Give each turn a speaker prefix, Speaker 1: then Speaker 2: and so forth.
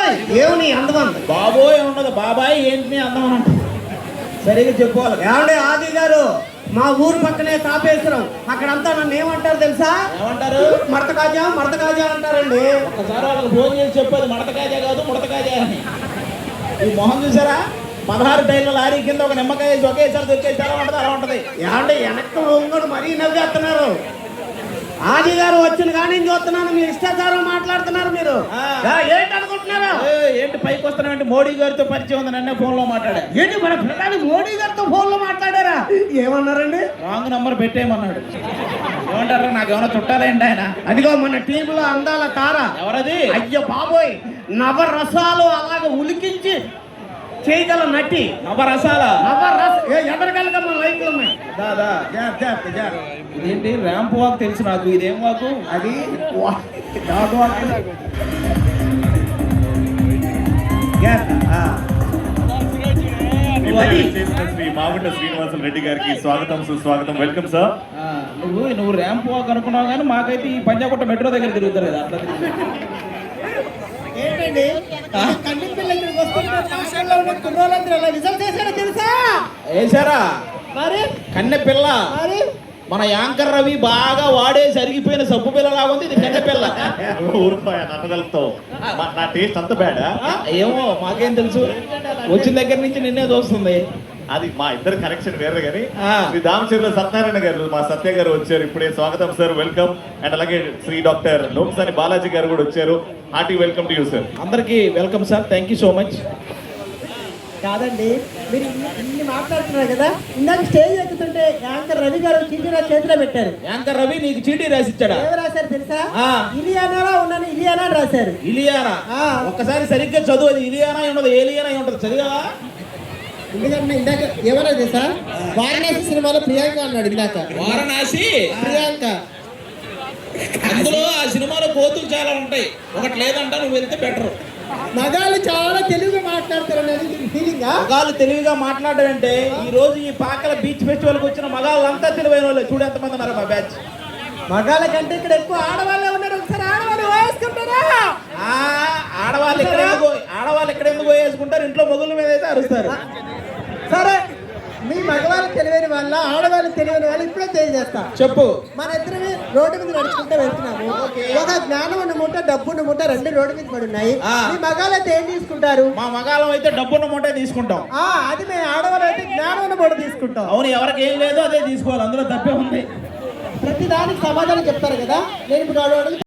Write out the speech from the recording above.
Speaker 1: బాబోయ్ ఏమని అందం
Speaker 2: బాబోయ్ ఉండదు, బాబాయ్ ఏంటి అందం అంట. సరిగ్గా చెప్పుకోవాలి.
Speaker 1: ఏమండి ఆది గారు, మా ఊరు పక్కనే తాపేశ్వరం, అక్కడంతా నన్ను ఏమంటారు తెలుసా?
Speaker 2: ఏమంటారు?
Speaker 1: మడత కాజా అంటారండి.
Speaker 2: ఒకసారి వాళ్ళకి ఫోన్ చేసి చెప్పేది మడత కాజా కాదు, ముడత కాజా అని. ఈ మొహం చూసారా? 16 టైర్ల లారీ కింద ఒక నిమ్మకాయ వేసి ఒకేసారి దొరికేసి ఎలా ఉంటుంది అలా ఉంటుంది.
Speaker 1: ఏమంటే వెనక్కి ఒంగడు మరీ నవ్వేస్తున్నారు. ఆది గారు వచ్చిన కానీ చూస్తున్నాను, మీరు ఇష్టాచారం మాట్లాడుతున్నారు. మీరు ఏంటి అనుకుంటున్నారు?
Speaker 2: ఏంటి పైకి వస్తున్నామంటే మోడీ గారితో పరిచయం ఉంది, నన్నే ఫోన్ లో మాట్లాడా.
Speaker 1: ఏంటి మన ప్రధాని మోడీ గారితో ఫోన్ లో మాట్లాడారా? ఏమన్నారండి?
Speaker 2: రాంగ్ నంబర్ పెట్టేయమన్నాడు. ఏమంటారా? నాకు ఏమైనా చుట్టాలేండి ఆయన?
Speaker 1: అదిగో మన టీంలో అందాల తార.
Speaker 2: ఎవరది?
Speaker 1: అయ్యో బాబోయ్, నవరసాలు అలాగ ఉలికించి చేయగల నటి.
Speaker 2: నవరసాల
Speaker 1: ఎదరగలగా మన లైఫ్లో ఉన్నాయి.
Speaker 2: ఇదేంటి ర్యాంప్ వాక్ తెలుసు నాకు, ఇదేం వాకు?
Speaker 1: అది డాగ్ వాక్.
Speaker 3: శ్రీ మాగుంట శ్రీనివాసులు రెడ్డి గారికి స్వాగతం, సుస్వాగతం. Welcome sir.
Speaker 2: నువ్వు ర్యాంప్ వాక్ అనుకున్నావు కానీ మాకైతే ఈ పంజాగుట్ట మెట్రో దగ్గర తిరుగుతారు కదా, అట్లా
Speaker 1: ఏంటండి కన్ను పిల్ల ఇక్కడికి వస్తుంటే రిజల్ట్ చేశారో తెలుసా?
Speaker 2: వేసారా?
Speaker 1: మరి
Speaker 2: కన్నె పిల్ల.
Speaker 1: మరి
Speaker 2: మన యాంకర్ రవి బాగా వాడేసి అరిగిపోయిన సబ్బు పిల్ల లాగుంది, ఇది కన్నె పిల్ల.
Speaker 3: ఊరుకోయా నన్నగలుగుతావు, నా టేస్ట్ అంత బ్యాడా?
Speaker 2: ఏమో మాకేం తెలుసు, వచ్చిన దగ్గర నుంచి నిన్నే చూస్తుంది.
Speaker 3: అది మా ఇద్దరు కనెక్షన్ వేరే కానీ శ్రీ దామచర్ల సత్యనారాయణ గారు, మా సత్య గారు వచ్చారు ఇప్పుడే. స్వాగతం సార్, వెల్కమ్. అండ్ అలాగే శ్రీ డాక్టర్ లోక్సాని బాలాజీ గారు కూడా వచ్చారు. Hearty welcome to you sir.
Speaker 2: అందరికీ welcome sir, thank you so much.
Speaker 1: కాదండి, మీరు ఇన్ని మాట్లాడుతున్నారు కదా, ఇందాక స్టేజ్ ఎక్కుతుంటే యాంకర్ రవి గారు చీటీ నా చేతిలో పెట్టారు.
Speaker 2: యాంకర్ రవి నీకు చీటీ రాసిచ్చాడా?
Speaker 1: ఏమి రాశారు తెలుసా? ఇలియానా ఉన్నాను, ఇలియానా అని రాశారు.
Speaker 2: ఇలియానా? ఒక్కసారి సరిగ్గా చదువు, అది ఇలియానా ఉండదు, ఏలియానా ఉంటుంది. చదివా?
Speaker 1: ఎందుకంటే ఇందాక ఎవరో తెలుసా, వారణాసి సినిమాలో ప్రియాంక అన్నాడు. ఇందాక
Speaker 2: వారణాసి
Speaker 1: ప్రియాంక.
Speaker 2: అందులో ఆ సినిమాలో కోతులు చాలా ఉంటాయి, ఒకటి లేదంట, నువ్వు వెళ్తే బెటర్.
Speaker 1: మగాళ్ళు చాలా తెలివిగా మాట్లాడతారు అనేది ఫీలింగ్.
Speaker 2: మగాళ్ళు తెలివిగా మాట్లాడడం అంటే, ఈ రోజు ఈ పాకల బీచ్ ఫెస్టివల్ కి వచ్చిన మగాళ్ళంతా తెలివైన వాళ్ళే. చూడు ఎంతమంది ఉన్నారు మా బ్యాచ్.
Speaker 1: మగాళ్ళ కంటే ఇక్కడ ఎక్కువ ఆడవాళ్ళే ఉన్నారు. ఒకసారి ఆడవాళ్ళు వేసుకుంటారా?
Speaker 2: ఆడవాళ్ళు ఎక్కడ ఎందుకు వేసుకుంటారు? ఇంట్లో మొగుల మీద అయితే అరుస్తారు.
Speaker 1: సరే, మీ మగవాళ్ళు తెలివైన వాళ్ళ, ఆడవాళ్ళు తెలివైన వాళ్ళు ఇప్పుడే తెలియజేస్తా.
Speaker 2: చెప్పు.
Speaker 1: మన ఇద్దరు రోడ్డు మీద నడుచుకుంటూ వెళ్తున్నాము. ఒక జ్ఞానం ఉన్న మూట, డబ్బు ఉన్న మూట, రెండు రోడ్డు మీద పడి ఉన్నాయి. మీ మగాళ్ళు అయితే ఏం తీసుకుంటారు?
Speaker 2: మా మగాళ్ళం అయితే డబ్బున్న మూటే తీసుకుంటాం.
Speaker 1: అది మేము ఆడవాళ్ళు అయితే జ్ఞానం ఉన్న మూట తీసుకుంటాం.
Speaker 2: అవును, ఎవరికి ఏం లేదో అదే తీసుకోవాలి, అందులో తప్పే ఉంది.
Speaker 1: ప్రతి దానికి సమాధానం చెప్తారు కదా. నేను ఇప్పుడు